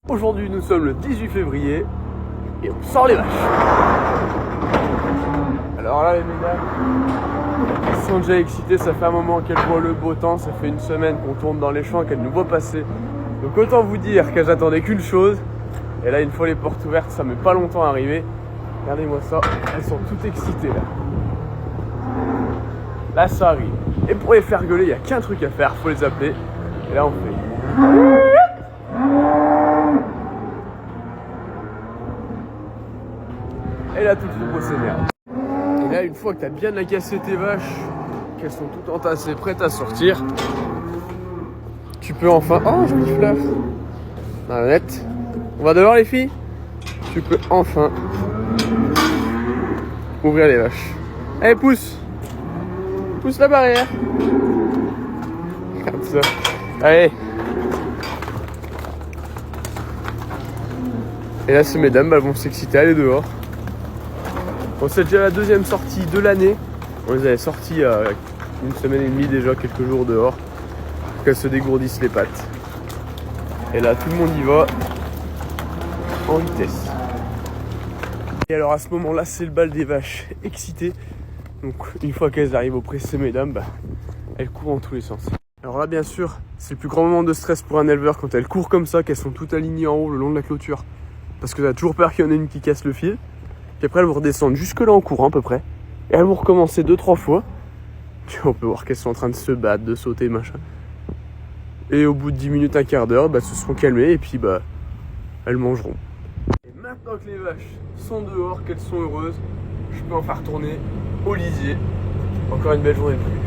Aujourd'hui nous sommes le 18 février et on sort les vaches. Alors là les mesdames, elles sont déjà excitées, ça fait un moment qu'elles voient le beau temps, ça fait une semaine qu'on tourne dans les champs, qu'elles nous voient passer. Donc autant vous dire qu'elles attendaient qu'une chose, et là une fois les portes ouvertes, ça met pas longtemps à arriver. Regardez-moi ça, elles sont toutes excitées là. Là ça arrive. Et pour les faire gueuler, il n'y a qu'un truc à faire, faut les appeler. Et là on fait. Et là tout le troupeau s'énerve. Et là une fois que tu as bien agaçé tes vaches, qu'elles sont toutes entassées, prêtes à sortir, tu peux enfin... Oh jolie fleur. Arrête. On va dehors les filles. Tu peux enfin ouvrir les vaches. Allez pousse. Pousse la barrière. Comme ça. Allez. Et là ces mesdames elles vont s'exciter à aller dehors. Bon, c'est déjà la deuxième sortie de l'année. On les avait sortis il y a une semaine et demie déjà, quelques jours dehors, pour qu'elles se dégourdissent les pattes. Et là tout le monde y va en vitesse. Et alors à ce moment là c'est le bal des vaches excitées. Donc une fois qu'elles arrivent auprès de ces mesdames, elles courent en tous les sens. Alors là bien sûr c'est le plus grand moment de stress pour un éleveur quand elles courent comme ça, qu'elles sont toutes alignées en haut le long de la clôture. Parce que t'as toujours peur qu'il y en ait une qui casse le fil. Puis après elles vont redescendre jusque là en courant à peu près. Et elles vont recommencer 2-3 fois. Puis on peut voir qu'elles sont en train de se battre, de sauter machin. Et au bout de 10 minutes, un quart d'heure, elles se seront calmées et puis elles mangeront. Et maintenant que les vaches sont dehors, qu'elles sont heureuses, je peux enfin retourner au lisier. Encore une belle journée de pluie.